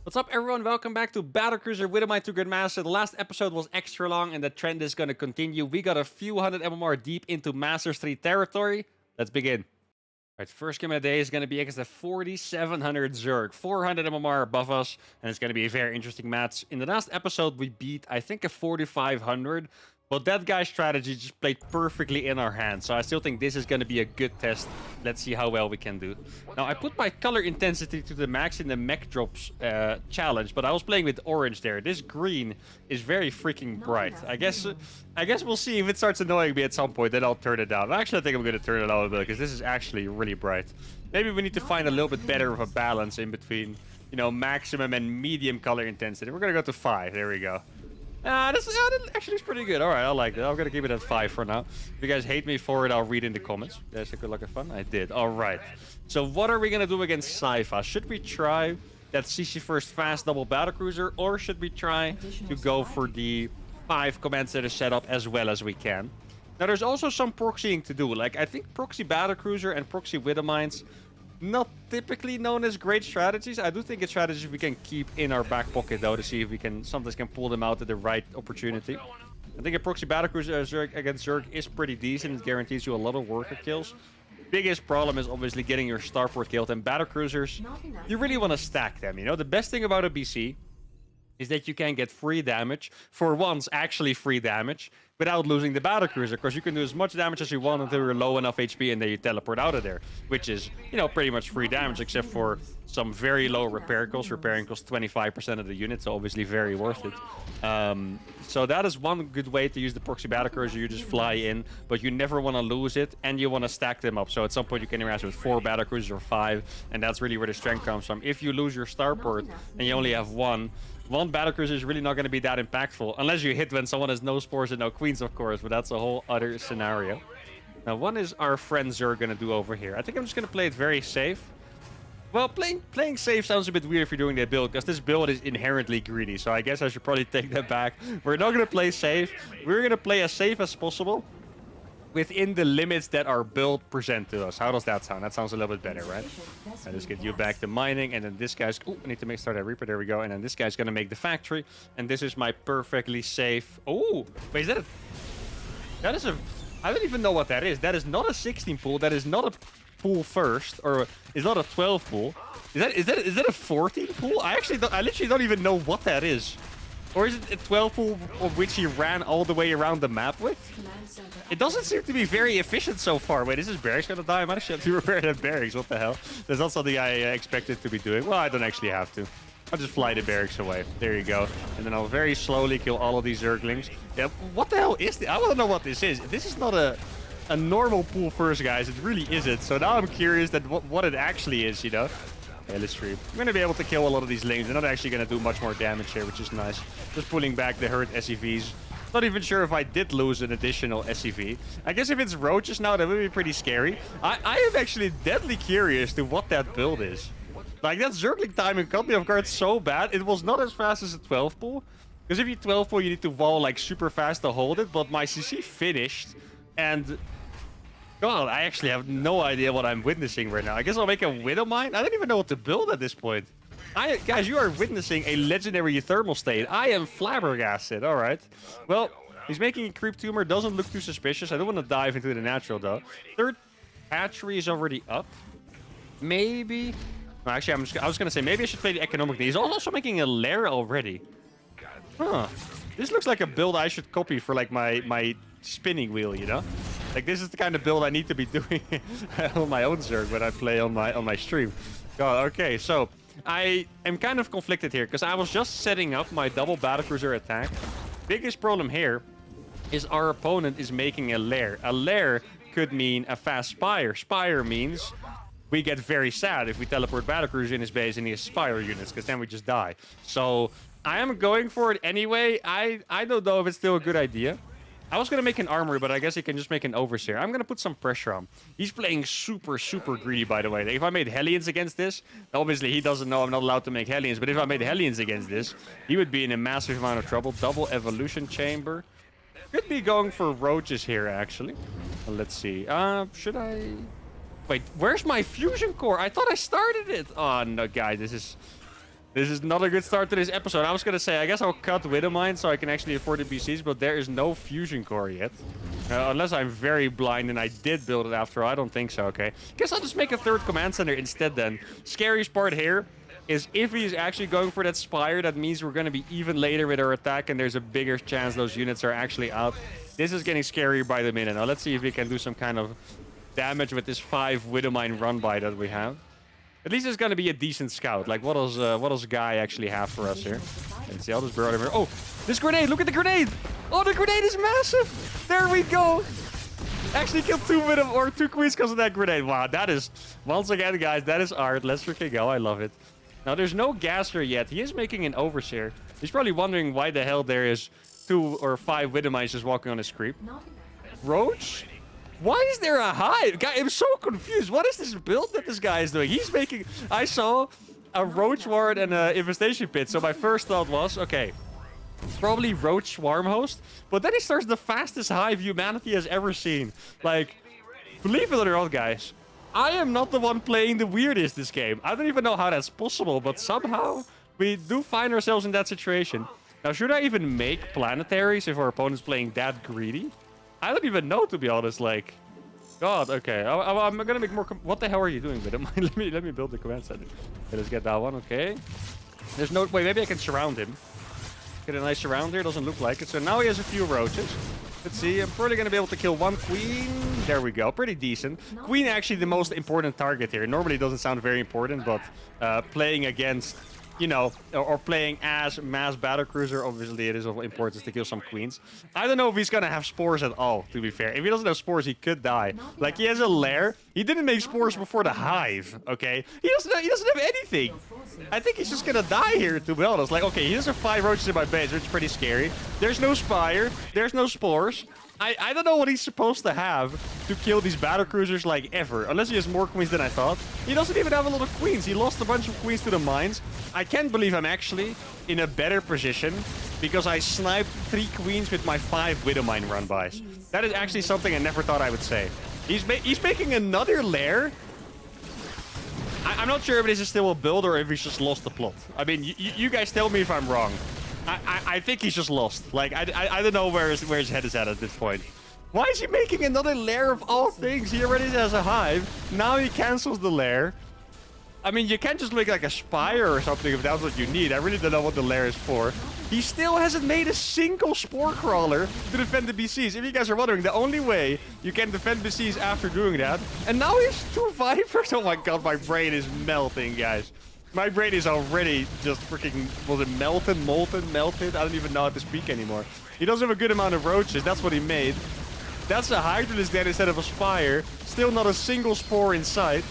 What's up, everyone? Welcome back to Battlecruiser with my 2 Grandmaster. The last episode was extra long, and the trend is going to continue. We got a few hundred MMR deep into Masters 3 territory. Let's begin. Alright, first game of the day is going to be against the 4700 Zerg. 400 MMR above us, and it's going to be a very interesting match. In the last episode, we beat, I think, a 4500. But that guy's strategy just played perfectly in our hands. So I still think this is going to be a good test. Let's see how well we can do. Now, I put my color intensity to the max in the mech drops challenge, but I was playing with orange there. This green is very freaking bright. I guess we'll see if it starts annoying me at some point, then I'll turn it down. Actually, I think I'm going to turn it down a bit because this is actually really bright. Maybe we need to find a little bit better of a balance in between, you know, maximum and medium color intensity. We're going to go to 5. There we go. That actually is pretty good. All right, I like it. I'm going to keep it at 5 for now. If you guys hate me for it, I'll read in the comments. There's a good luck and fun. I did. All right. So what are we going to do against Sci-Fi? Should we try that CC first fast double battlecruiser, or should we try to go for the 5 command center setup as well as we can? Now, there's also some proxying to do. Like, I think proxy battlecruiser and proxy widow mines, not typically known as great strategies. I do think it's strategies we can keep in our back pocket, though, to see if we can sometimes pull them out at the right opportunity. I think a proxy battlecruiser against Zerg is pretty decent. It guarantees you a lot of worker kills. Biggest problem is obviously getting your starport killed. And battlecruisers, you really want to stack them. You know, the best thing about a BC is that you can get free damage, for once actually free damage, without losing the battlecruiser, because you can do as much damage as you want until you're low enough HP and then you teleport out of there, which is, you know, pretty much free damage, except for some very low repair costs. Repairing costs 25% of the unit, so obviously very worth it. So that is one good way to use the proxy battlecruiser. You just fly in, but you never want to lose it, and you want to stack them up. So at some point you can interact with 4 battlecruisers or 5, and that's really where the strength comes from. If you lose your starport and you only have one battlecruiser is really not going to be that impactful, unless you hit when someone has no spores and no queens, of course, but that's a whole other scenario. Now, what is our friend Zerg going to do over here? I think I'm just going to play it very safe. Well, playing safe sounds a bit weird if you're doing that build, because this build is inherently greedy, so I guess I should probably take that back. We're not going to play safe. We're going to play as safe as possible within the limits that our build present to us. How does that sound? That sounds a little bit better, right? I just get you back to mining, and then this guy's... Oh, I need to start a Reaper. There we go. And then this guy's going to make the factory. And this is my perfectly safe... Oh, wait, is that a... That is a... I don't even know what that is. That is not a 16 pool. That is not a pool first, or is not a 12 pool. Is that a 14 pool? I literally don't even know what that is. Or is it a 12 pool of which he ran all the way around the map with? It doesn't seem to be very efficient so far. Wait, is this barracks gonna die? I might actually have to repair that barracks. What the hell? That's not something I expected to be doing. Well, I don't actually have to. I'll just fly the barracks away. There you go. And then I'll very slowly kill all of these Zerglings. Yeah, what the hell is this? I want to know what this is. This is not a normal pool first, guys. It really isn't. So now I'm curious that what it actually is, you know? Okay, let's stream. I'm going to be able to kill a lot of these lanes. They're not actually going to do much more damage here, which is nice. Just pulling back the hurt SCVs. Not even sure if I did lose an additional SCV. I guess if it's roaches now, that would be pretty scary. I am actually deadly curious to what that build is. Like, that Zergling timing caught me off guard so bad. It was not as fast as a 12 pool. Because if you 12 pool, you need to wall like super fast to hold it. But my CC finished. And... God, I actually have no idea what I'm witnessing right now. I guess I'll make a widow mine. I don't even know what to build at this point. Guys, you are witnessing a legendary uThermal state. I am flabbergasted. All right. Well, he's making a creep tumor. Doesn't look too suspicious. I don't want to dive into the natural, though. Third hatchery is already up. Maybe... No, actually, I was going to say, maybe I should play the economic. He's also making a lair already. Huh. This looks like a build I should copy for, like, my spinning wheel, you know? Like, this is the kind of build I need to be doing on my own Zerg when I play on my stream. God, okay, so I am kind of conflicted here because I was just setting up my double battlecruiser attack. Biggest problem here is our opponent is making a lair. A lair could mean a fast spire. Spire means we get very sad if we teleport battlecruiser in his base and he has spire units, because then we just die. So I am going for it anyway. I don't know if it's still a good idea. I was going to make an armory, but I guess he can just make an overseer. I'm going to put some pressure on. He's playing super, super greedy, by the way. If I made Hellions against this, obviously he doesn't know I'm not allowed to make Hellions, but if I made Hellions against this, he would be in a massive amount of trouble. Double evolution chamber. Could be going for roaches here, actually. Let's see. Should I... Wait, where's my fusion core? I thought I started it. Oh, no, guys, this is... This is not a good start to this episode. I was going to say, I guess I'll cut Widowmine so I can actually afford the BCs, but there is no fusion core yet. Unless I'm very blind and I did build it after all. I don't think so, okay. Guess I'll just make a third command center instead then. Scariest part here is if he's actually going for that Spire, that means we're going to be even later with our attack and there's a bigger chance those units are actually out. This is getting scarier by the minute. Now let's see if we can do some kind of damage with this 5 Widowmine run-by that we have. At least it's going to be a decent scout. Like, what does Guy actually have for us here? Let's see, I'll just burrow over. Oh, this grenade! Look at the grenade! Oh, the grenade is massive! There we go! Actually killed 2 queens because of that grenade. Wow, that is, once again, guys, that is art. Let's freaking go. I love it. Now, there's no Gaster yet. He is making an Overseer. He's probably wondering why the hell there is 2 or 5 Widowmines just walking on his creep. Roach? Why is there a hive? Guy, I'm so confused. What is this build that this guy is doing? He's making... I saw a Roach Ward and an Infestation Pit. So my first thought was, okay, it's probably Roach Swarm Host. But then he starts the fastest hive humanity has ever seen. Like, believe it or not, guys, I am not the one playing the weirdest this game. I don't even know how that's possible, but somehow we do find ourselves in that situation. Now, should I even make planetaries if our opponent's playing that greedy? I don't even know, to be honest. Like, God, okay. I'm gonna make more. What the hell are you doing with him? let me build the command center. Okay, let's get that one. Okay. There's no way. Maybe I can surround him. Get a nice surround here. Doesn't look like it. So now he has a few roaches. Let's see. I'm probably gonna be able to kill 1 queen. There we go. Pretty decent. Queen actually the most important target here. Normally it doesn't sound very important, but playing against, you know, or playing as mass battlecruiser, obviously it is of importance to kill some queens. I don't know if he's gonna have spores at all, to be fair. If he doesn't have spores, he could die. Like, he has a lair. He didn't make spores before the hive, okay? He doesn't have anything. I think he's just gonna die here, to be honest. Like, okay, he does have 5 roaches in my base, which is pretty scary. There's no Spire. There's no spores. I don't know what he's supposed to have to kill these battlecruisers, like, ever. Unless he has more queens than I thought. He doesn't even have a lot of queens. He lost a bunch of queens to the mines. I can't believe I'm actually in a better position because I sniped 3 queens with my 5 Widowmine run-bys. That is actually something I never thought I would say. He's making another lair. I'm not sure if this is still a build or if he's just lost the plot. I mean, you guys tell me if I'm wrong. I think he's just lost. Like, I don't know where his head is at this point. Why is he making another lair of all things? He already has a hive. Now he cancels the lair. I mean, you can't just make like a Spire or something if that's what you need. I really don't know what the lair is for. He still hasn't made a single Spore Crawler to defend the BCs. If you guys are wondering, the only way you can defend BCs after doing that. And now he has 2 Vipers. Oh my god, my brain is melting, guys. My brain is already just freaking, was it melted? I don't even know how to speak anymore. He does have a good amount of roaches. That's what he made. That's a Hydralisk dead instead of a Spire. Still not a single Spore in sight.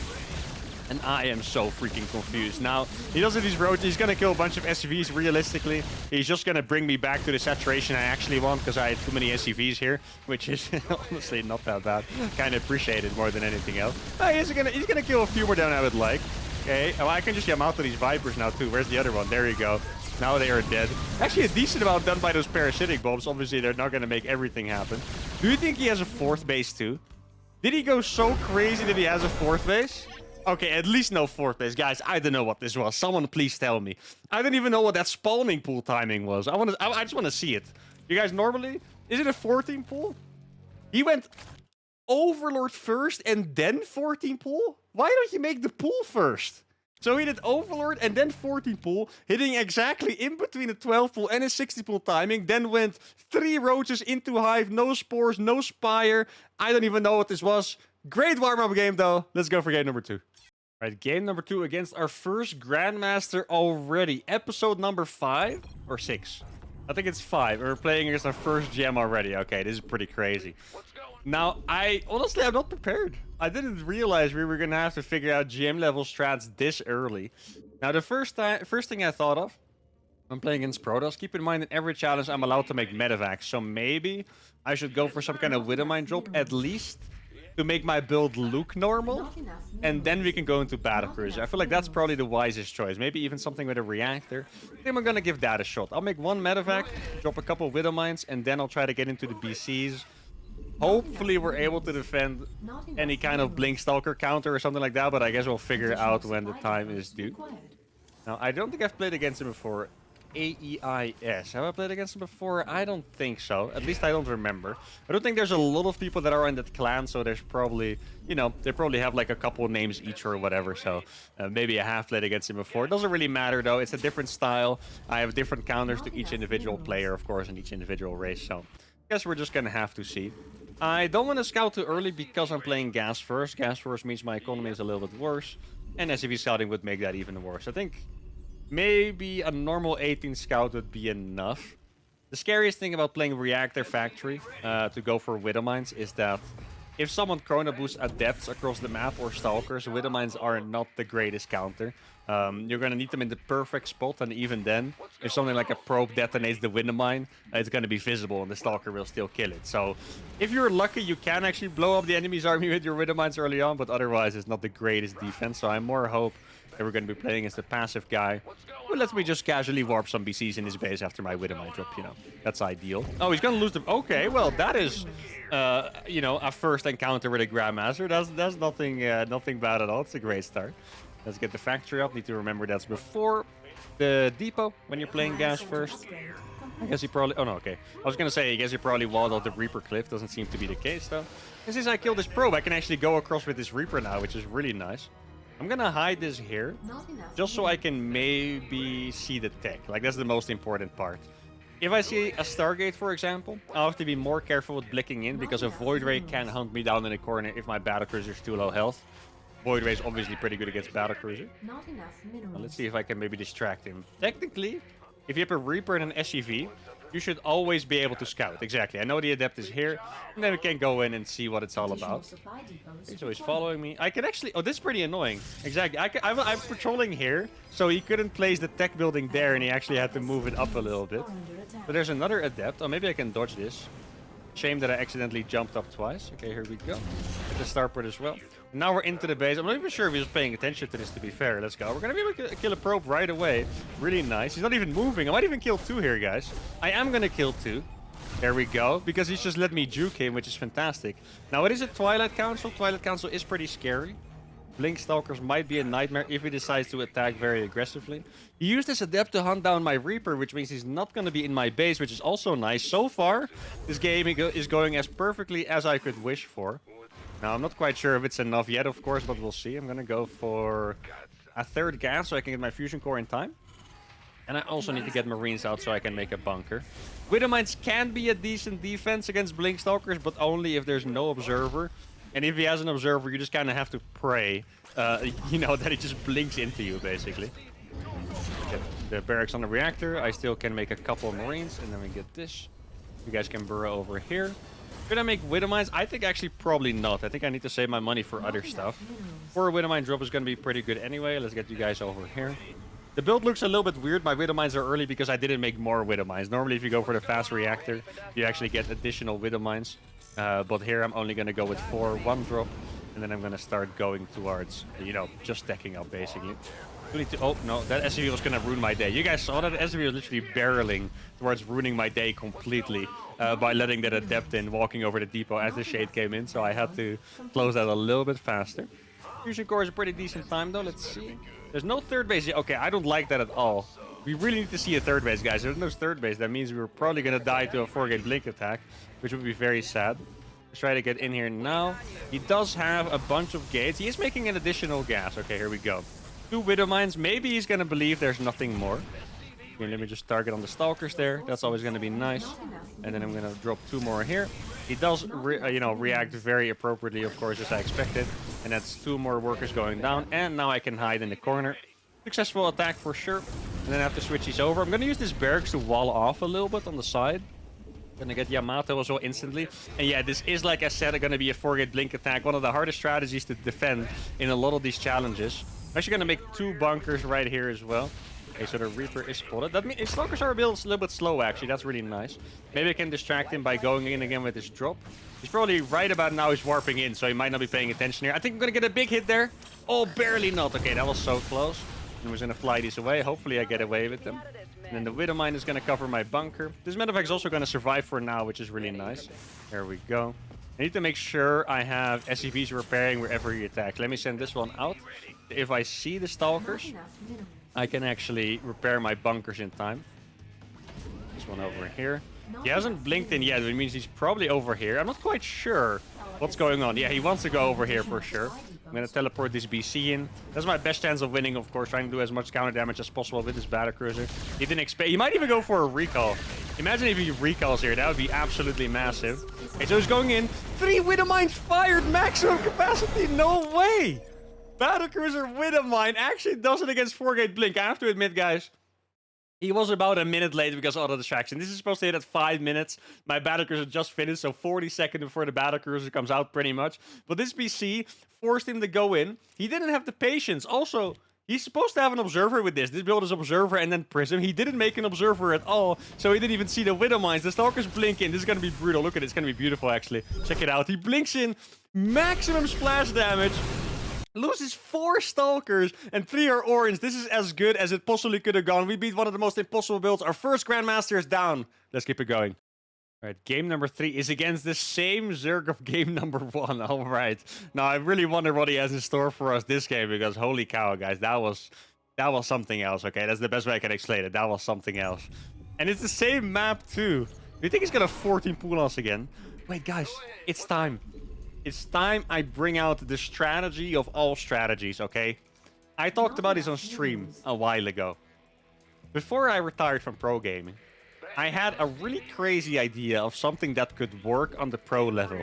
And I am so freaking confused. Now, he does have these roaches. He's going to kill a bunch of SCVs realistically. He's just going to bring me back to the saturation I actually want because I had too many SCVs here, which is honestly not that bad. Kind of appreciate it more than anything else. He's gonna kill a few more than I would like. Okay, oh, I can just out to these Vipers now too. Where's the other one? There you go. Now they are dead. Actually, a decent amount done by those parasitic bombs. Obviously, they're not going to make everything happen. Do you think he has a 4th base too? Did he go so crazy that he has a 4th base? Okay, at least no 4th base. Guys, I don't know what this was. Someone please tell me. I don't even know what that spawning pool timing was. I just want to see it. You guys normally... Is it a 14 pool? He went Overlord first and then 14 pool? Why don't you make the pool first? So he did Overlord and then 14 pool, hitting exactly in between the 12 pool and his 60 pool timing. Then went 3 roaches into hive, no spores, no Spire. I don't even know what this was. Great warm-up game though. Let's go for game number 2. All right, game number 2 against our first Grandmaster already. Episode number 5 or 6? I think it's 5. We're playing against our first gem already. Okay, this is pretty crazy. Now, honestly, I'm not prepared. I didn't realize we were going to have to figure out GM level strats this early. Now, the first thing I thought of, I'm playing against Protoss. Keep in mind, in every challenge, I'm allowed to make medevacs. So maybe I should go for some kind of Widowmine drop, at least to make my build look normal. And then we can go into Battlecruiser. I feel like that's probably the wisest choice. Maybe even something with a reactor. I think I'm going to give that a shot. I'll make 1 medevac, drop a couple of Widowmines, and then I'll try to get into the BCs. Hopefully we're able to defend any kind of Blink Stalker counter or something like that, but I guess we'll figure out when the time is due. Now, I don't think I've played against him before. AEIS. Have I played against him before? I don't think so. At least I don't remember. I don't think there's a lot of people that are in that clan, so there's probably, you know, they probably have like a couple names each or whatever, so maybe I have played against him before. It doesn't really matter, though. It's a different style. I have different counters to each individual player, of course, and each individual race, so I guess we're just gonna have to see. I don't want to scout too early because I'm playing gas first. Gas first means my economy is a little bit worse, and SCV scouting would make that even worse. I think maybe a normal 18 scout would be enough. The scariest thing about playing Reactor Factory to go for Widow Mines is that if someone chrono boosts adepts across the map or stalkers, Widow Mines are not the greatest counter. You're gonna need them in the perfect spot, and even then, if something like a probe detonates the Widow Mine, it's gonna be visible and the stalker will still kill it. So if you're lucky, you can actually blow up the enemy's army with your Widow Mines early on, but otherwise it's not the greatest defense. So I more hope that we're going to be playing as the passive guy who lets me just casually warp some BCs in his base after my Widow Mine drop, you know. That's ideal. Oh, he's going to lose them. Okay, well, that is, you know, a first encounter with a Grandmaster. That's nothing, nothing bad at all. It's a great start. Let's get the factory up. Need to remember that's before the depot when you're playing gas first. I guess he probably... Oh, no, okay. I was going to say, I guess he probably walled out the Reaper cliff. Doesn't seem to be the case, though. And since I killed this probe, I can actually go across with this Reaper now, which is really nice. I'm gonna hide this here, just so I can maybe see the tech. Like, that's the most important part. If I see a Stargate, for example, I'll have to be more careful with blicking in, because a Void Ray can hunt me down in the corner if my Battlecruiser is too low health. Void Ray is obviously pretty good against Battlecruiser. Well, let's see if I can maybe distract him. Technically, if you have a Reaper and an SCV, you should always be able to scout. Exactly. I know the Adept is here, and then we can go in and see what it's all about. Okay, so he's following me. I can actually... Oh, this is pretty annoying. Exactly. I'm patrolling here, so he couldn't place the tech building there, and he actually had to move it up a little bit. But there's another Adept. Oh, maybe I can dodge this. Shame that I accidentally jumped up twice. Okay, here we go. Get the starport as well. Now we're into the base. I'm not even sure if he was paying attention to this, to be fair. Let's go. We're going to be able to kill a probe right away. Really nice. He's not even moving. I might even kill two here, guys. I am going to kill two. There we go. Because he's just let me juke him, which is fantastic. Now, it is a Twilight Council. Twilight Council is pretty scary. Blink Stalkers might be a nightmare if he decides to attack very aggressively. He used this Adept to hunt down my Reaper, which means he's not going to be in my base, which is also nice. So far, this game is going as perfectly as I could wish for. Now, I'm not quite sure if it's enough yet, of course, but we'll see. I'm going to go for a third gas so I can get my fusion core in time. And I also need to get Marines out so I can make a bunker. Widow Mines can be a decent defense against Blink Stalkers, but only if there's no observer. And if he has an observer, you just kind of have to pray, you know, that he just blinks into you, basically. Get the barracks on the reactor. I still can make a couple of Marines, and then we get this. You guys can burrow over here. Should I make Widow Mines? I think actually probably not. I think I need to save my money for other stuff. For a Widow Mine drop is going to be pretty good anyway. Let's get you guys over here. The build looks a little bit weird. My Widow Mines are early because I didn't make more Widow Mines. Normally, if you go for the fast reactor, you actually get additional Widow Mines. But here I'm only going to go with 4 1 drop. And then I'm going to start going towards, you know, just stacking up, basically. Oh, no, that SCV was going to ruin my day. You guys saw that? SCV was literally barreling towards ruining my day completely by letting that Adept in, walking over the depot as the Shade came in. So I had to close that a little bit faster. Fusion core is a pretty decent time, though. Let's see. There's no third base. Okay, I don't like that at all. We really need to see a third base, guys. There's no third base. That means we're probably going to die to a 4-gate blink attack, which would be very sad. Let's try to get in here now. He does have a bunch of gates. He is making an additional gas. Okay, here we go. 2 Widow Mines. Maybe he's going to believe there's nothing more. Okay, let me just target on the Stalkers there. That's always going to be nice. And then I'm going to drop 2 more here. He does, you know, react very appropriately, of course, as I expected. And that's 2 more workers going down. And now I can hide in the corner. Successful attack for sure. And then I have to switch these over. I'm going to use this barracks to wall off a little bit on the side. Gonna get Yamato as well instantly. And yeah, this is, like I said, gonna be a 4-gate blink attack. One of the hardest strategies to defend in a lot of these challenges. I'm actually gonna make 2 bunkers right here as well. Okay, so the Reaper is spotted. That means Stalkers are built a little bit slow, actually. That's really nice. Maybe I can distract him by going in again with his drop. He's probably right about now he's warping in, so he might not be paying attention here. I think I'm gonna get a big hit there. Oh, barely not. Okay, that was so close. And we're gonna fly these away. Hopefully I get away with them. And then the Widow Mine is going to cover my bunker. This medevac is also going to survive for now, which is really nice. There we go. I need to make sure I have SCVs repairing wherever he attacks. Let me send this one out. If I see the Stalkers, I can actually repair my bunkers in time. This one over here. He hasn't blinked in yet, which means he's probably over here. I'm not quite sure what's going on. Yeah, he wants to go over here for sure. I'm going to teleport this BC in. That's my best chance of winning, of course, trying to do as much counter damage as possible with this Battlecruiser. He didn't expect... He might even go for a recall. Imagine if he recalls here. That would be absolutely massive. Okay, so he's going in. 3 Widow Mines fired, maximum capacity. No way! Battlecruiser Widow Mine actually does it against 4-gate blink. I have to admit, guys, he was about a minute late because of auto distraction. This is supposed to hit at 5 minutes. My Battlecruiser just finished, so 40 seconds before the Battlecruiser comes out pretty much. But this BC forced him to go in. He didn't have the patience. Also, he's supposed to have an observer with this. This build is observer and then prism. He didn't make an observer at all, so he didn't even see the Widow Mines. The Stalkers blink in. This is going to be brutal. Look at it. It's going to be beautiful, actually. Check it out. He blinks in. Maximum splash damage. Loses 4 Stalkers and 3 are orange. This is as good as it possibly could have gone. We beat one of the most impossible builds. Our first Grandmaster is down. Let's keep it going. All right, game number 3 is against the same Zerg of game number 1. All right. Now, I really wonder what he has in store for us this game, because holy cow, guys, that was something else, okay? That's the best way I can explain it. That was something else. And it's the same map, too. Do you think he's going to 14 pull us again? Wait, guys, it's time. It's time I bring out the strategy of all strategies, okay? I talked about this on stream a while ago. Before I retired from pro gaming, I had a really crazy idea of something that could work on the pro level.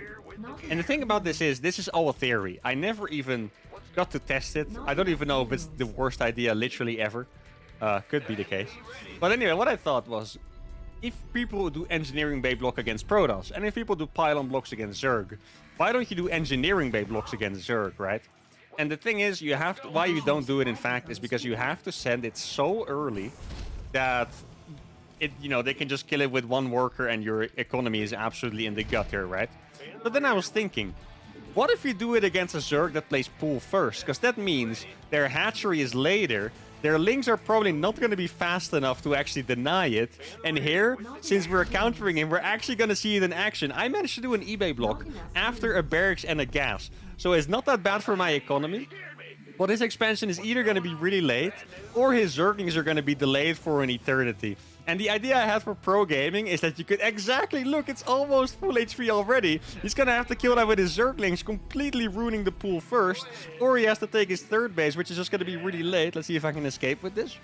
And the thing about this is all a theory. I never even got to test it. I don't even know if it's the worst idea literally ever. Could be the case. But anyway, what I thought was, if people do engineering bay block against Protoss, and if people do pylon blocks against Zerg, why don't you do engineering bay blocks against Zerg, right? And the thing is, you have to, why you don't do it, in fact, is because you have to send it so early that it, you know, they can just kill it with 1 worker and your economy is absolutely in the gutter, right? But then I was thinking, what if you do it against a Zerg that plays pool first? Because that means their hatchery is later. Their links are probably not going to be fast enough to actually deny it. And here, since we're countering him, we're actually going to see it in action. I managed to do an eBay block after a barracks and a gas. So it's not that bad for my economy. But his expansion is either going to be really late, or his Zerglings are going to be delayed for an eternity. And the idea I had for pro gaming is that you could exactly look, it's almost full HP already. He's going to have to kill that with his Zerglings, completely ruining the pool first. Or he has to take his 3rd base, which is just going to be really late. Let's see if I can escape with this.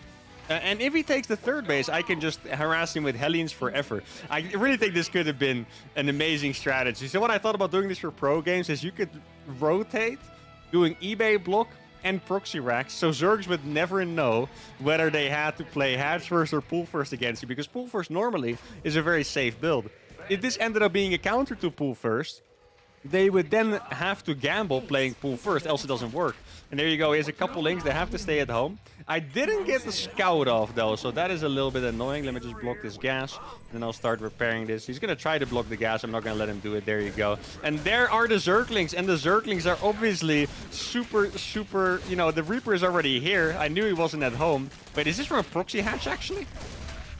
And if he takes the 3rd base, I can just harass him with Hellions forever. I really think this could have been an amazing strategy. So what I thought about doing this for pro games is you could rotate doing eBay block and proxy racks, so Zergs would never know whether they had to play hatch first or pool first against you, because pool first normally is a very safe build. If this ended up being a counter to pool first, they would then have to gamble playing pool first, else it doesn't work. And there you go, here's a couple links, they have to stay at home. I didn't get the scout off though, so that is a little bit annoying. Let me just block this gas, and then I'll start repairing this. He's gonna try to block the gas, I'm not gonna let him do it. There you go. And there are the Zerglings, and the Zerglings are obviously super, you know, the Reaper is already here. I knew he wasn't at home. Wait, is this from a proxy hatch actually?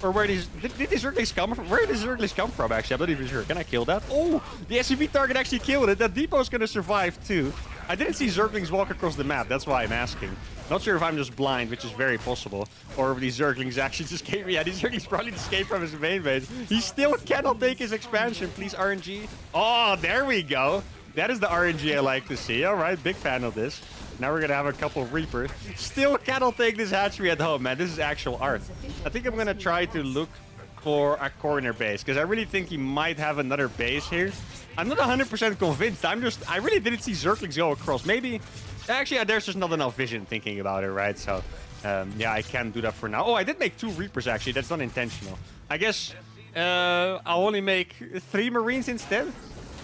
Or where did these Zerglings come from? Where did these Zerglings come from, actually? I'm not even sure. Can I kill that? Oh, the SUV target actually killed it. That depot's gonna survive too. I didn't see Zerglings walk across the map. That's why I'm asking. Not sure if I'm just blind, which is very possible. Or if these Zerglings actually just came. Yeah, these Zerglings probably just came from his main base. He still cannot take his expansion. Please, RNG. Oh, there we go. That is the RNG I like to see. All right, big fan of this. Now we're going to have a couple of Reapers. Still cannot take this hatchery at home, man. This is actual art. I think I'm going to try to look for a corner base, because I really think he might have another base here. I'm not 100% convinced. I really didn't see Zerglings go across. Maybe, actually, there's just not enough vision thinking about it, right? So, yeah, I can't do that for now. Oh, I did make 2 Reapers, actually. That's not intentional. I guess I'll only make 3 Marines instead.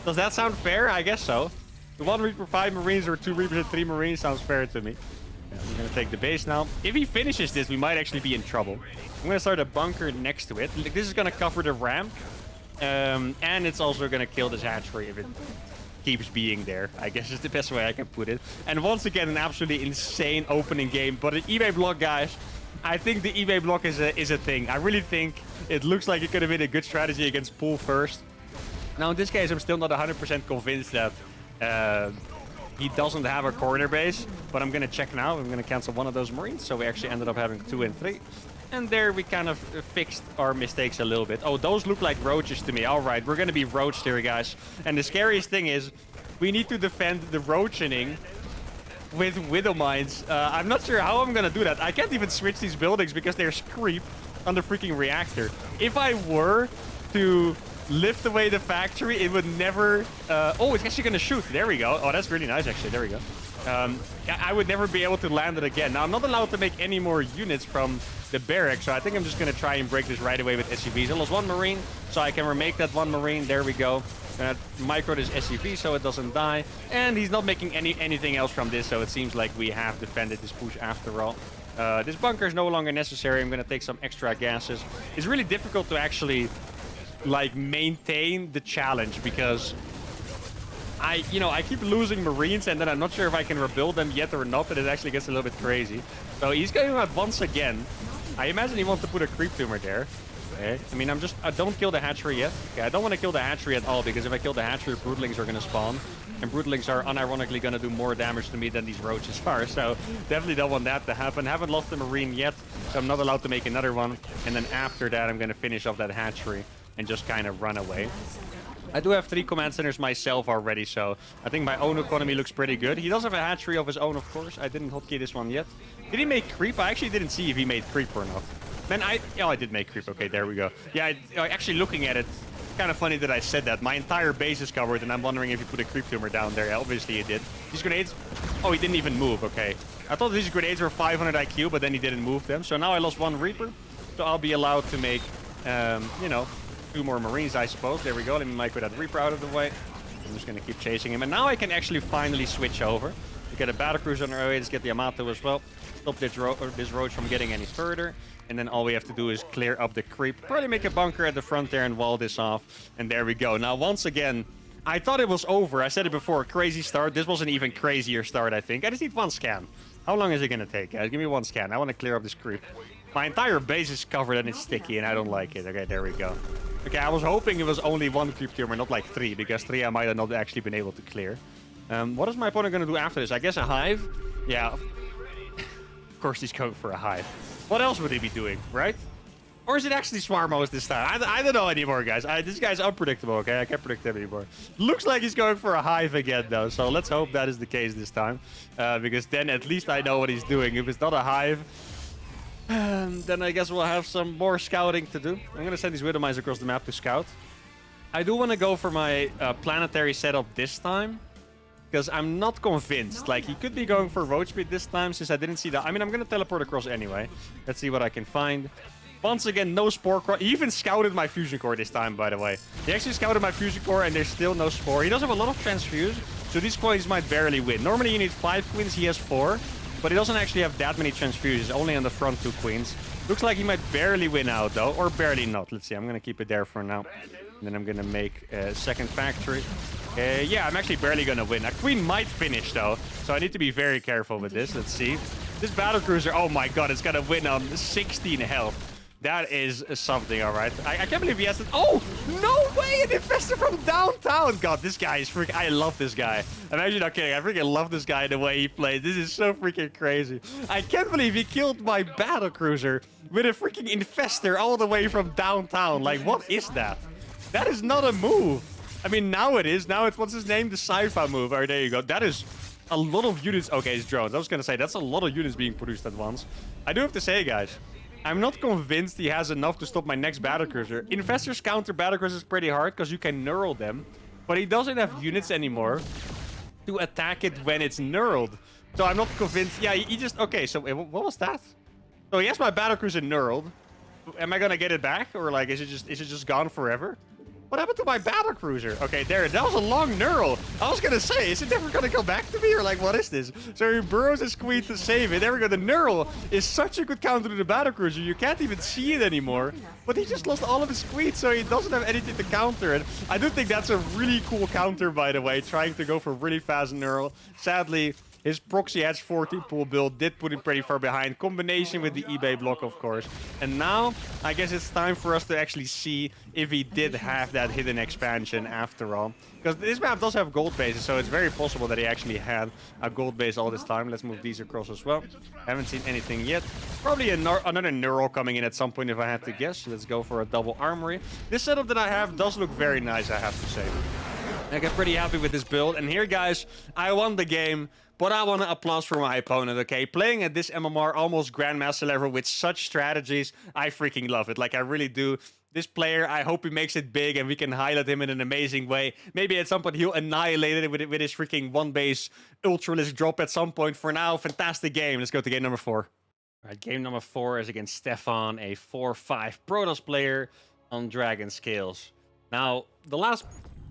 Does that sound fair? I guess so. The 1 Reaper, 5 Marines, or 2 Reapers and 3 Marines sounds fair to me. Yeah, we're going to take the base now. If he finishes this, we might actually be in trouble. I'm going to start a bunker next to it. This is going to cover the ramp. And it's also going to kill this hatchery if it keeps being there. I guess is the best way I can put it. And once again, an absolutely insane opening game. But an eBay block, guys, I think the eBay block is a thing. I really think it looks like it could have been a good strategy against pool first. Now, in this case, I'm still not 100% convinced that he doesn't have a corner base, but I'm going to check now. I'm going to cancel one of those Marines, so we actually ended up having 2 and 3. And there we kind of fixed our mistakes a little bit. Oh, those look like roaches to me. All right, we're going to be roached here, guys. And the scariest thing is we need to defend the roaching with Widow Mines. I'm not sure how I'm going to do that. I can't even switch these buildings because there's creep on the freaking reactor. If I were to lift away the factory, it would never... oh, it's actually going to shoot. There we go. Oh, that's really nice, actually. There we go. I would never be able to land it again. Now, I'm not allowed to make any more units from the barracks, so I think I'm just going to try and break this right away with SCVs. I lost 1 Marine, so I can remake that 1 Marine. There we go. Micro this SCV so it doesn't die. And he's not making anything else from this, so it seems like we have defended this push after all. This bunker is no longer necessary. I'm going to take some extra gases. It's really difficult to actually, like, maintain the challenge because I keep losing Marines, and then I'm not sure if I can rebuild them yet or not, and it actually gets a little bit crazy. So he's going out once again. I imagine he wants to put a creep tumor there. Okay. I mean, I don't kill the hatchery yet. Okay, I don't want to kill the hatchery at all, because if I kill the hatchery, broodlings are going to spawn. And broodlings are unironically going to do more damage to me than these roaches are. So definitely don't want that to happen. Haven't lost the Marine yet, so I'm not allowed to make another one. And then after that, I'm going to finish off that hatchery and just kind of run away. I do have 3 command centers myself already, so I think my own economy looks pretty good. He does have a hatchery of his own, of course. I didn't hotkey this one yet. Did he make creep? I actually didn't see if he made creep or not. Man, oh, I did make creep. Okay, there we go. Yeah, actually looking at it, kind of funny that I said that. My entire base is covered, and I'm wondering if he put a creep tumor down there. Yeah, obviously he did. These grenades... Oh, he didn't even move. Okay. I thought these grenades were 500 IQ, but then he didn't move them. So now I lost 1 Reaper. So I'll be allowed to make, 2 more Marines, I suppose. There we go. Let me micro that Reaper out of the way. I'm just going to keep chasing him. And now I can actually finally switch over. We get a Battlecruiser on our way. Let's get the Amato as well. Stop this roach from getting any further. And then all we have to do is clear up the creep. Probably make a bunker at the front there and wall this off. And there we go. Now, once again, I thought it was over. I said it before. Crazy start. This was an even crazier start, I think. I just need 1 scan. How long is it going to take, guys? Give me 1 scan. I want to clear up this creep. My entire base is covered and it's sticky, and I don't like it. Okay, there we go. Okay, I was hoping it was only 1 creep tumor, not like 3, because 3 I might have not actually been able to clear. What is my opponent going to do after this? I guess a hive? Yeah. Of course he's going for a hive. What else would he be doing, right? Or is it actually Swarmos this time? I don't know anymore, guys. This guy's unpredictable, okay? I can't predict him anymore. Looks like he's going for a hive again, though. So let's hope that is the case this time. Because then at least I know what he's doing. If it's not a hive, then I guess we'll have some more scouting to do. I'm going to send these Widow Mines across the map to scout. I do want to go for my planetary setup this time, because I'm not convinced. Like, he could be going for roach speed this time, since I didn't see that. I mean, I'm going to teleport across anyway. Let's see what I can find. Once again, no spore core. He even scouted my fusion core this time, by the way. He actually scouted my fusion core, and there's still no spore. He does have a lot of transfuse, so these coins might barely win. Normally, you need 5 queens. He has 4. But he doesn't actually have that many transfuses, only on the front 2 queens. Looks like he might barely win out, though, or barely not. Let's see, I'm going to keep it there for now. And then I'm going to make a second factory. Yeah, I'm actually barely going to win. A queen might finish, though, so I need to be very careful with this. Let's see. This Battlecruiser, oh my god, it's going to win on 16 health. That is something, all right. I can't believe he has it. Oh, no way! An investor from downtown! God, this guy is freaking... I love this guy. I'm actually not kidding. I freaking love this guy the way he plays. This is so freaking crazy. I can't believe he killed my Battlecruiser with a freaking infestor all the way from downtown. Like, what is that? That is not a move. I mean, now it is. Now it's... What's his name? The sci-fi move. All right, there you go. That is a lot of units. Okay, it's drones. I was going to say, that's a lot of units being produced at once. I do have to say, guys... I'm not convinced he has enough to stop my next Battlecruiser. Investors counter Battlecruisers pretty hard because you can knurl them. But he doesn't have units anymore to attack it when it's knurled. So I'm not convinced. Yeah, he just... Okay, so what was that? So he has my Battlecruiser knurled. Am I going to get it back? Or like, is it just gone forever? What happened to my Battlecruiser? Okay, there. That was a long knurl. I was going to say, is it never going to come back to me? Or like, what is this? So he burrows his queen to save it. There we go. The knurl is such a good counter to the Battlecruiser. You can't even see it anymore. But he just lost all of his queens, so he doesn't have anything to counter it. I do think that's a really cool counter, by the way. Trying to go for really fast knurl. Sadly, His proxy hatch 14 pool build did put him pretty far behind, combination with the eBay block, of course. And now, I guess it's time for us to actually see if he did have that hidden expansion after all. Because this map does have gold bases, so it's very possible that he actually had a gold base all this time. Let's move these across as well. Haven't seen anything yet. Probably another neural coming in at some point if I had to guess. Let's go for a double armory. This setup that I have does look very nice, I have to say. I get pretty happy with this build. And here, guys, I won the game. But I want to applause for my opponent, okay? Playing at this MMR almost Grandmaster level with such strategies, I freaking love it. Like, I really do. This player, I hope he makes it big and we can highlight him in an amazing way. Maybe at some point he'll annihilate it with his freaking one-base Ultralisk drop at some point. For now, fantastic game. Let's go to game number 4. All right, game number 4 is against Stefan, a 4-5 Protoss player on Dragon Scales. Now, the last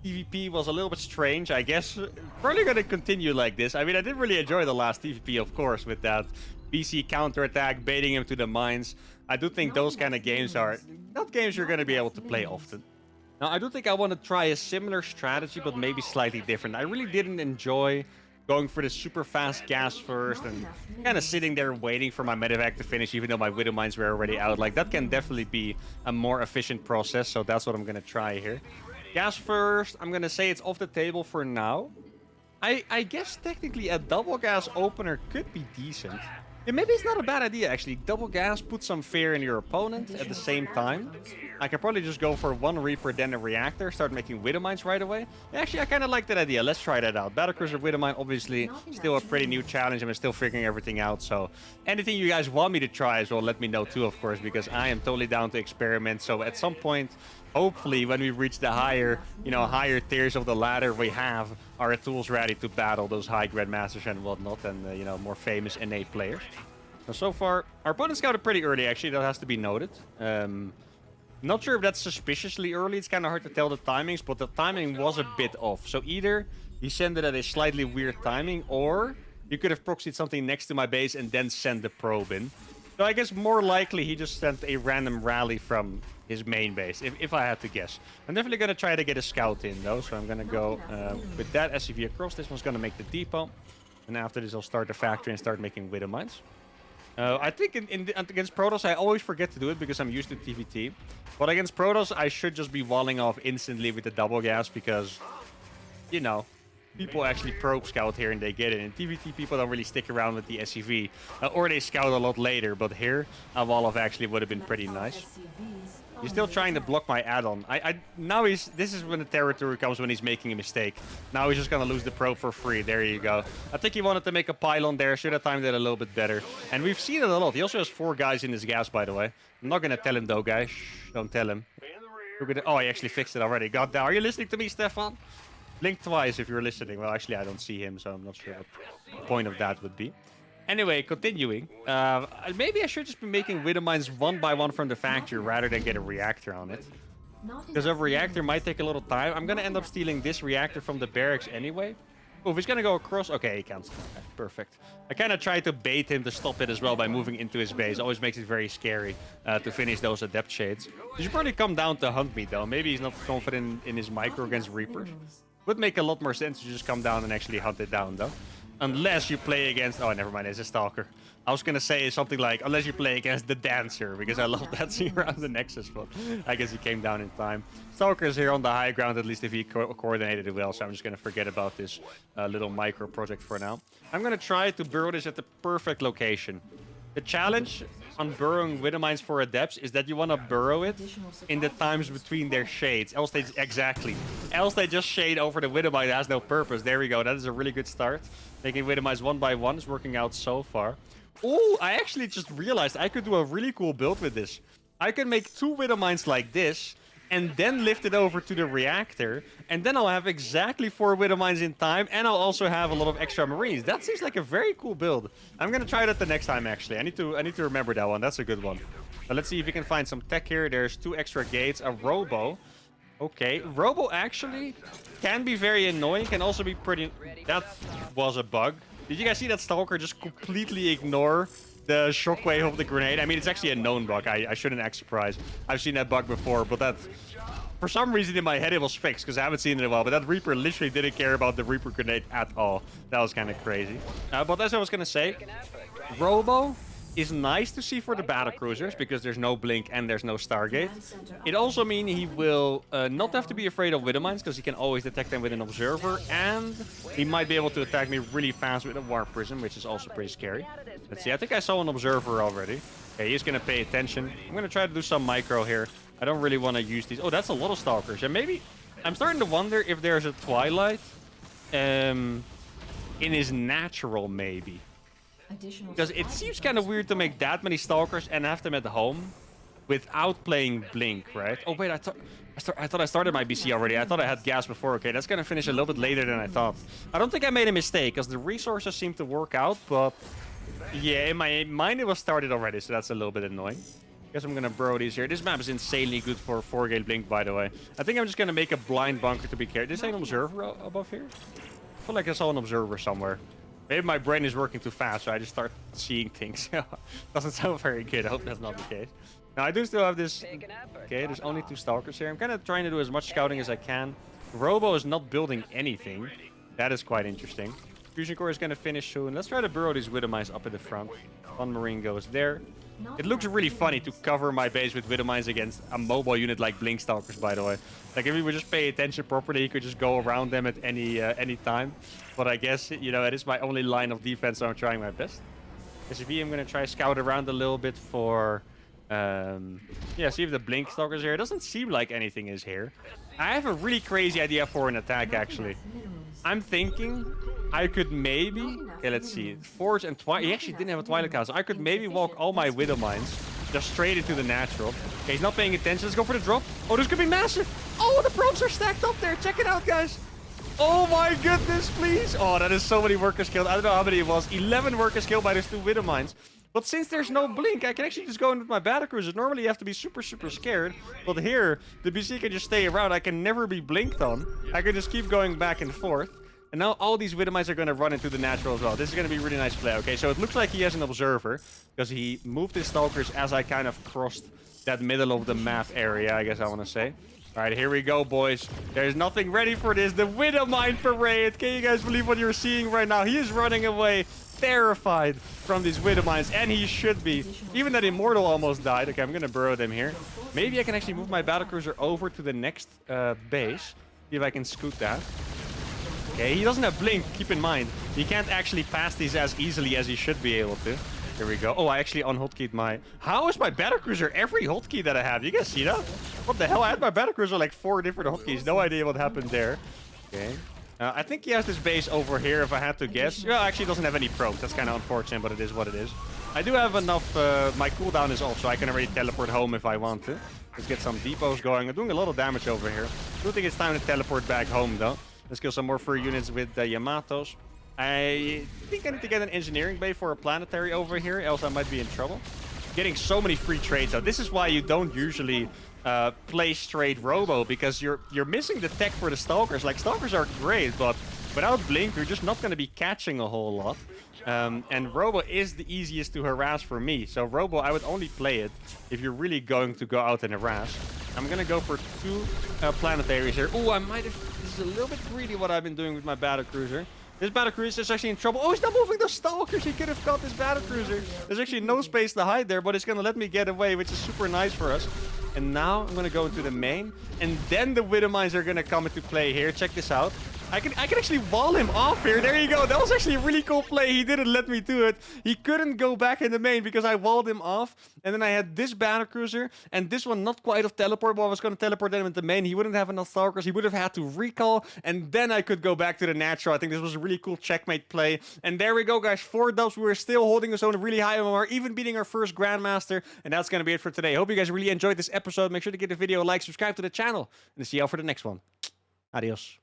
PvP was a little bit strange, I guess. Probably gonna continue like this. I mean, I did really enjoy the last PvP, of course, with that BC counterattack, baiting him to the mines. I do think those kind of games are not games you're gonna be able to play often. Now, I do think I want to try a similar strategy, but maybe slightly different. I really didn't enjoy going for the super fast gas first and kind of sitting there waiting for my medevac to finish, even though my Widow Mines were already out. Like, that can definitely be a more efficient process, so that's what I'm gonna try here. Gas first, I'm gonna say it's off the table for now. I guess technically a double gas opener could be decent. Yeah, maybe it's not a bad idea, actually. Double gas, put some fear in your opponent at the same time. I can probably just go for one Reaper, then a Reactor, start making Widow Mines right away. Actually, I kind of like that idea. Let's try that out. Battlecruiser Widow Mine, obviously, still a pretty new challenge, and we're still figuring everything out. So anything you guys want me to try as well, let me know too, of course, because I am totally down to experiment. So at some point, hopefully, when we reach the higher tiers of the ladder, we have our tools ready to battle those high Grandmasters and whatnot, and more famous NA players. So far, our opponent scouted pretty early, actually. That has to be noted. Not sure if that's suspiciously early. It's kind of hard to tell the timings, but the timing was a bit off. So either he sent it at a slightly weird timing, or you could have proxied something next to my base and then send the probe in. So I guess more likely he just sent a random rally from his main base, if I had to guess. I'm definitely going to try to get a scout in, though. So I'm going to go with that SCV across. This one's going to make the depot. And after this, I'll start the factory and start making Widow Mines. I think against Protoss, I always forget to do it because I'm used to TVT. But against Protoss, I should just be walling off instantly with the double gas because, people actually probe scout here and they get it. In TVT, people don't really stick around with the SCV. Or they scout a lot later. But here, a wall off actually would have been pretty nice. He's still trying to block my add-on. Now this is when the territory comes when he's making a mistake. Now he's just gonna lose the probe for free. There you go. I think he wanted to make a pylon there. Should have timed it a little bit better. And we've seen it a lot. He also has 4 guys in his gas, by the way. I'm not gonna tell him though, guys. Shh, don't tell him. Oh, he actually fixed it already. God damn. Are you listening to me, Stefan? Blink twice if you're listening. Well, actually, I don't see him, so I'm not sure what the point of that would be. Anyway, continuing. Maybe I should just be making Widow Mines one by one from the factory rather than get a reactor on it. Because a reactor might take a little time. I'm going to end up stealing this reactor from the barracks anyway. Oh, if he's going to go across... Okay, he can't. Okay, perfect. I kind of tried to bait him to stop it as well by moving into his base. Always makes it very scary to finish those Adept Shades. He should probably come down to hunt me, though. Maybe he's not confident in his micro against Reapers. Would make a lot more sense to just come down and actually hunt it down, though. Unless you play against... Oh, never mind. It's a Stalker. I was going to say something like, unless you play against the Dancer, because I love that scene around the Nexus, but I guess he came down in time. Stalker is here on the high ground, at least if he coordinated it well, so I'm just going to forget about this little micro project for now. I'm going to try to burrow this at the perfect location. The challenge on burrowing Widow Mines for Adepts is that you want to burrow it in the times between their shades. Else they just shade over the Widow Mine. It has no purpose. There we go. That is a really good start. Making Widow Mines one by one is working out so far. Oh, I actually just realized I could do a really cool build with this. I can make 2 Widow Mines like this and then lift it over to the reactor. And then I'll have exactly 4 Widow Mines in time. And I'll also have a lot of extra Marines. That seems like a very cool build. I'm going to try that the next time, actually. I need to remember that one. That's a good one. But let's see if we can find some tech here. There's 2 extra gates. A Robo. Okay. Robo actually can be very annoying. Can also be pretty... That was a bug. Did you guys see that Stalker just completely ignore the shockwave of the grenade? I mean, it's actually a known bug. I shouldn't act surprised. I've seen that bug before, but For some reason in my head it was fixed because I haven't seen it in a while, but that Reaper literally didn't care about the Reaper grenade at all. That was kind of crazy. But as I was gonna say, Robo is nice to see for the Battlecruisers because there's no Blink and there's no Stargate. It also means he will not have to be afraid of Widow Mines because he can always detect them with an Observer, and he might be able to attack me really fast with a Warp Prism, which is also pretty scary. Let's see, I think I saw an Observer already. Okay, he's gonna pay attention. I'm gonna try to do some micro here. I don't really want to use these. Oh, that's a lot of Stalkers. And maybe I'm starting to wonder if there's a Twilight in his natural, maybe. Because it seems kind of weird to make that many Stalkers and have them at home without playing Blink, right? Oh, wait, I thought I started my BC already. I thought I had gas before. Okay, that's going to finish a little bit later than I thought. I don't think I made a mistake because the resources seem to work out, but yeah, in my mind it was started already, so that's a little bit annoying. Guess I'm going to burrow these here. This map is insanely good for 4-gate Blink, by the way. I think I'm just going to make a blind bunker to be careful. Did I say an Observer above here? I feel like I saw an Observer somewhere. Maybe my brain is working too fast, so I just start seeing things. Doesn't sound very good. I hope that's not the case. Now, I do still have this... Okay, there's only 2 Stalkers here. I'm kind of trying to do as much scouting as I can. Robo is not building anything. That is quite interesting. Fusion Core is going to finish soon. Let's try to burrow these Widow Mines up in the front. One Marine goes there. It looks really funny to cover my base with Widow Mines against a mobile unit like Blink Stalkers, by the way. Like, if we would just pay attention properly, you could just go around them at any time. But I guess, you know, it is my only line of defense, so I'm trying my best. SCV, I'm going to try scout around a little bit for... yeah, see if the Blink Stalker's here. It doesn't seem like anything is here. I have a really crazy idea for an attack, actually. I'm thinking I could maybe... Okay, let's see. Forge and Twilight. He actually didn't have a Twilight Castle. I could maybe walk all my Widow Mines just straight into the natural. Okay, he's not paying attention. Let's go for the drop. Oh, this could be massive. Oh, the probes are stacked up there. Check it out, guys. Oh my goodness, please. Oh, that is so many workers killed. I don't know how many it was. 11 workers killed by those 2 Widow Mines. But since there's no Blink, I can actually just go in with my Battlecruiser. Normally, you have to be super, super scared. But here, the BC can just stay around. I can never be blinked on. I can just keep going back and forth. And now all these Widow Mines are going to run into the natural as well. This is going to be a really nice play. Okay, so it looks like he has an Observer. Because he moved his Stalkers as I kind of crossed that middle of the map area, I guess I want to say. All right, here we go, boys. There's nothing ready for this. The Widow Mine parade. Can you guys believe what you're seeing right now? He is running away, terrified from these Widow Mines, and he should be. Even that Immortal almost died. Okay, I'm going to burrow them here. Maybe I can actually move my Battlecruiser over to the next base. See if I can scoot that. Okay, he doesn't have Blink, keep in mind. He can't actually pass these as easily as he should be able to. Here we go. Oh, I actually unhotkeyed my... How is my Battlecruiser every hotkey that I have? You guys see that? What the hell? I had my Battlecruiser like 4 different hotkeys. No idea what happened there. Okay. I think he has this base over here, if I had to guess. Well, actually, he doesn't have any probes. That's kind of unfortunate, but it is what it is. I do have enough... my cooldown is off, so I can already teleport home if I want to. Let's get some depots going. I'm doing a lot of damage over here. I do think it's time to teleport back home, though. Let's kill some more free units with the Yamatos. I think I need to get an engineering bay for a planetary over here, else I might be in trouble. Getting so many free trades, though. This is why you don't usually play straight Robo, because you're missing the tech for the Stalkers. Like, Stalkers are great, but without Blink, you're just not going to be catching a whole lot. And Robo is the easiest to harass for me. So Robo, I would only play it if you're really going to go out and harass. I'm going to go for 2 planetaries here. Oh, I might have... This is a little bit greedy what I've been doing with my Battlecruiser. This Battlecruiser is actually in trouble. Oh, he's not moving those Stalkers. He could have caught this Battlecruiser. There's actually no space to hide there, but it's going to let me get away, which is super nice for us. And now I'm going to go into the main. And then the Widow Mines are going to come into play here. Check this out. I can actually wall him off here. There you go. That was actually a really cool play. He didn't let me do it. He couldn't go back in the main because I walled him off. And then I had this Battlecruiser and this one not quite of teleport, but I was going to teleport him into the main. He wouldn't have enough Stalkers. He would have had to recall, and then I could go back to the natural. I think this was a really cool checkmate play. And there we go, guys. 4 dubs. We were still holding us on a really high MMR, even beating our first Grandmaster. And that's going to be it for today. Hope you guys really enjoyed this episode. Make sure to give the video a like, subscribe to the channel, and see you all for the next one. Adios.